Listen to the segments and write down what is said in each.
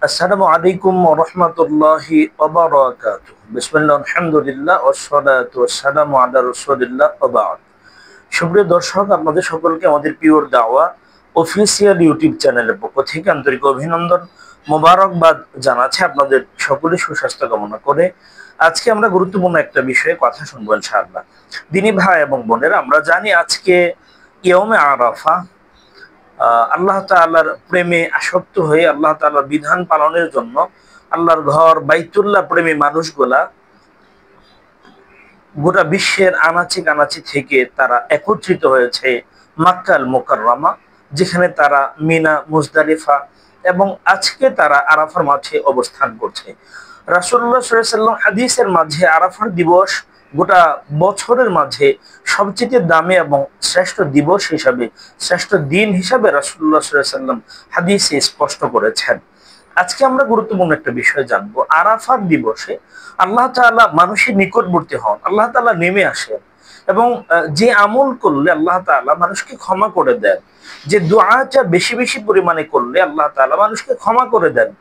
আসসালামু আলাইকুম ওয়া রাহমাতুল্লাহি ওয়া বারাকাতুহু। বিসমিল্লাহ, আলহামদুলিল্লাহ, ওয়াসসালাতু ওয়াসসালামু আলা রাসূলিল্লাহ ওয়া বা'দ। সুপ্রিয় দর্শক, আপনাদের সকলকে আমাদের পিওর দাওয়া অফিসিয়াল ইউটিউব চ্যানেলের পক্ষ থেকে আন্তরিক অভিনন্দন, মোবারকবাদ জানাচ্ছি। আপনাদের সকলের সুস্বাস্থ্য কামনা করে আজকে আমরা গুরুত্বপূর্ণ একটা বিষয়ে কথা শুনবো ইনশাআল্লাহ। দিনী ভাই এবং বোনেরা, আমরা জানি আজকে ইয়ৌমে আরাফা। আল্লাহ তাআলার প্রেমে আসক্ত হয়ে আল্লাহ তাআলার বিধান পালনের জন্য আল্লাহর ঘর বাইতুল্লাহ প্রেমী মানুষগুলা গোটা বিশ্বের আনাচে কানাচে থেকে তারা একত্রিত হয়েছে মাক্কাল মুকাররমা, যেখানে তারা মিনা, মুজদালিফা এবং আজকে তারা আরাফার মাঠে অবস্থান করছে। রাসূলুল্লাহ সাল্লাল্লাহু আলাইহি ওয়াসাল্লাম হাদিসের মাঝে আরাফার দিবস গোটা বছরের মাঝে সবচেয়ে দামি এবং শ্রেষ্ঠ দিবস হিসাবে, শ্রেষ্ঠ দিন হিসাবে রাসূলুল্লাহ সাল্লাল্লাহু আলাইহি ওয়াসাল্লাম হাদিসে স্পষ্ট করেছেন। আজকে আমরা গুরুত্বপূর্ণ একটা বিষয় জানবো। আরাফার দিবসে আল্লাহ তাআলা মানুষের নিকটবর্তী হন, আল্লাহ তাআলা নেমে আসেন এবং যে আমল করলে আল্লাহ তাআলা মানুষকে ক্ষমা করে দেন, যে দোয়াটা বেশি বেশি পরিমাণে করলে আল্লাহ তাআলা মানুষকে ক্ষমা করে দেন,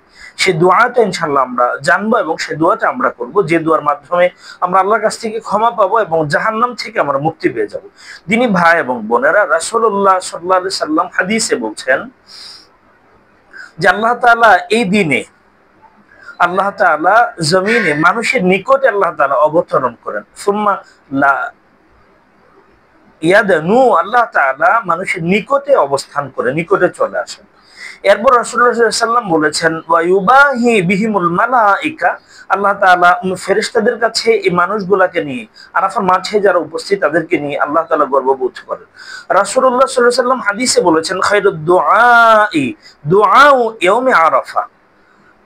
সেই দোয়াটা ইনশাআল্লাহ আমরা জানবো এবং সেই দোয়াটা আমরা করব, যে দোয়ার মাধ্যমে আমরা আল্লাহর কাছ থেকে ক্ষমা পাবো এবং জাহান্নাম থেকে আমরা মুক্তি পেয়ে যাব। দিনী ভাই এবং বোনেরা, রাসূলুল্লাহ সাল্লাল্লাহু আলাইহি সাল্লাম হাদিসে বলছেন যে আল্লাহ তাআলা এই দিনে আল্লাহ তাআলা জমিনে মানুষের নিকটে আল্লাহ তাআলা অবতরণ করেন। সুম্মা লা ইয়াদানু, আল্লাহ তাআলা মানুষের নিকটে অবস্থান করে নিকটে চলে আসেন। এরপর রাসূলুল্লাহ সাল্লাল্লাহু আলাইহি ওয়াসাল্লাম বলেছেন ওয়া ইউবাহি বিহিমুল মালাইকা, আল্লাহ তাআলা ফেরেশতাদের কাছে এই মানুষগুলাকে নিয়ে, আরাফার মাঠে যারা উপস্থিত তাদেরকে নিয়ে আল্লাহ তাআলা গর্ববোধ করেন। রাসূলুল্লাহ সাল্লাল্লাহু আলাইহি ওয়াসাল্লাম হাদিসে বলেছেন খায়রুদ দুআই দুআউ ইয়াউমি আরাফা,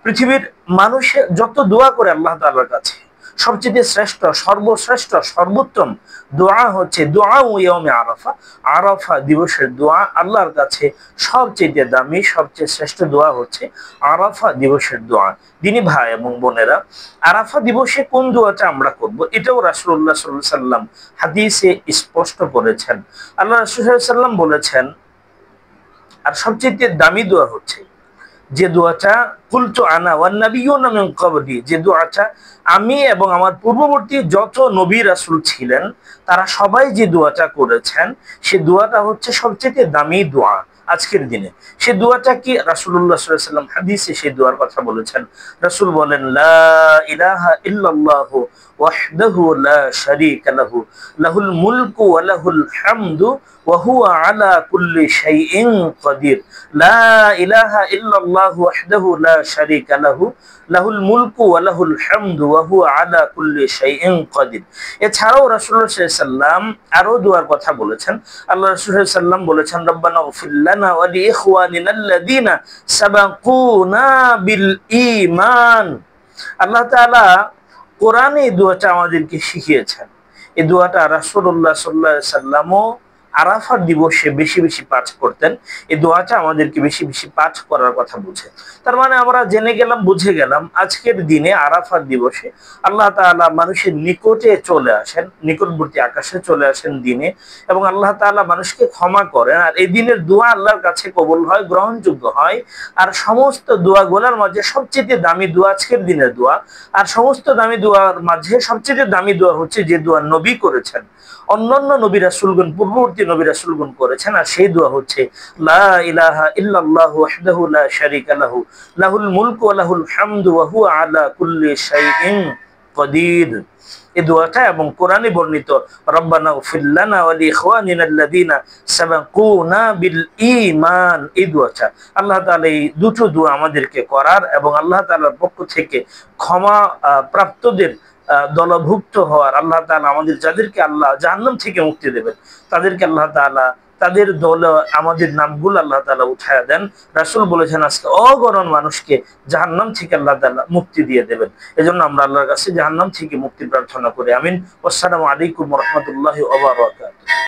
পৃথিবীর মানুষে যত দোয়া করে আল্লাহ তাআলার কাছে সবচেয়ে শ্রেষ্ঠ, সর্বশ্রেষ্ঠ, সর্বোত্তম দোয়া হচ্ছে দুআউ ইয়াউমি আরাফা। আরাফা দিবসের দোয়া আল্লাহর কাছে সবচেয়ে দামি, সবচেয়ে শ্রেষ্ঠ দোয়া হচ্ছে আরাফা দিবসের দোয়া। দিনী ভাই এবং বোনেরা, আরাফা দিবসে কোন দোয়াটা আমরা করব, এটাও রাসূলুল্লাহ সাল্লাল্লাহু আলাইহি ওয়াসাল্লাম হাদিসে স্পষ্ট করেছেন। আল্লাহ রাসূল সাল্লাল্লাহু আলাইহি ওয়াসাল্লাম বলেছেন, আর সবচেয়ে দামি দোয়া হচ্ছে যে দোয়াটা কুলতু আনা ওয়ান নাবিয়্যুনা মিন ক্বাবলি, যে দোয়াটা আমি এবং আমার পূর্ববর্তী যত নবী রাসূল ছিলেন তারা সবাই যে দোয়াটা করেছেন, সে দোয়াটা হচ্ছে সবচেয়ে দামি দোয়া আজকের দিনে। সে দোয়াটা কি? রাসূলুল্লাহ সাল্লাল্লাহু আলাইহি ওয়াসাল্লাম হাদিসে সেই দোয়ার কথা বলেছেন। রাসূল বলেন লা ইলাহা ইল্লাল্লাহু ওয়াহদাহু লা শারীকা লাহু লাহুল মুলকু ওয়া লাহুল হামদু ওয়া হুয়া আলা কুল্লি শাইইন কাদির। লা ইলাহা ইল্লাল্লাহু ওয়াহদাহু লা শারীকা লাহু লাহুল মুলকু ওয়া লাহুল হামদু ওয়া হুয়া আলা কুল্লি শাইইন কাদির। এছাড়াও রাসূলুল্লাহ সাল্লাল্লাহু আলাইহি ওয়াসাল্লাম আরো দোয়ার কথা বলেছেন। আল্লাহ রাসূল সাল্লাল্লাহু আলাইহি ওয়াসাল্লাম বলেছেন রব্বানা ইগফির লানা ওয়া লিইখওয়ানিনা আল্লাযীনা সাবাকুনা বিল ঈমান। আল্লাহ তাআলা কোরআনে এই দোয়াটা আমাদেরকে শিখিয়েছেন। এই দোয়াটা রাসূলুল্লাহ সাল্লাল্লাহু আলাইহি ওয়াসাল্লামও আরাফার দিবসে বেশি বেশি পাঠ করতেন। এই দোয়াটা আমাদেরকে বেশি বেশি পাঠ করার কথা বলছে। তার মানে আমরা জেনে গেলাম, বুঝে গেলাম, আজকের দিনে আরাফার দিবসে আল্লাহ তাআলা মানুষের নিকটে চলে আসেন, নিকটবর্তী আকাশে চলে আসেন দিনে, এবং আল্লাহ তাআলা মানুষকে ক্ষমা করেন। আর এই দিনের দোয়া আল্লাহর কাছে কবুল হয়, গ্রহণযোগ্য হয়। আর সমস্ত দোয়াগুলোর মাঝে সবচেয়ে দামি দোয়া আজকের দিনের দোয়া। আর সমস্ত দামি দোয়ার মাঝে সবচেয়ে দামি দোয়া হচ্ছে যে দোয়া নবী করেছেন, অন্যান্য নবী রাসূলগণ, পূর্ববর্তী নবী রাসূলগণ করেছেন। আর সেই দোয়া হচ্ছে লা ইলাহা ইল্লাল্লাহু ওয়াহদাহু লা শারীকা লাহু লাহুল মুলকু ওয়া লাহুল হামদু ওয়া হুয়া আলা কুল্লি শাইইন কাদির। এই দোয়াটা এবং কোরআনে বর্ণিত রব্বানা ইগফির লানা ওয়া লিইখওয়ানিনা আল্লাযীনা সাবাকুনা বিল ঈমান, এই দোয়াটা আল্লাহ তাআলা এই দুটো দোয়া আমাদেরকে করার এবং আল্লাহ তাআলার পক্ষ থেকে ক্ষমা প্রাপ্তদের দলভুক্ত হওয়ার, আল্লাহ তাআলা আমাদের যাদেরকে আল্লাহ জাহান্নাম থেকে মুক্তি দেবেন তাদেরকে আল্লাহ তাআলা তাদের দলে আমাদের নামগুলো আল্লাহ তাআলা উঠায়া দেন। রাসূল বলেছেন আজকে অগণন মানুষকে জাহান্নাম থেকে আল্লাহ তাআলা মুক্তি দিয়ে দেবেন। এজন্য আমরা আল্লাহর কাছে জাহান্নাম থেকে মুক্তি প্রার্থনা করি। আমিন। আসসালামু আলাইকুম ওয়া রাহমাতুল্লাহি ওয়া বারাকাতুহু।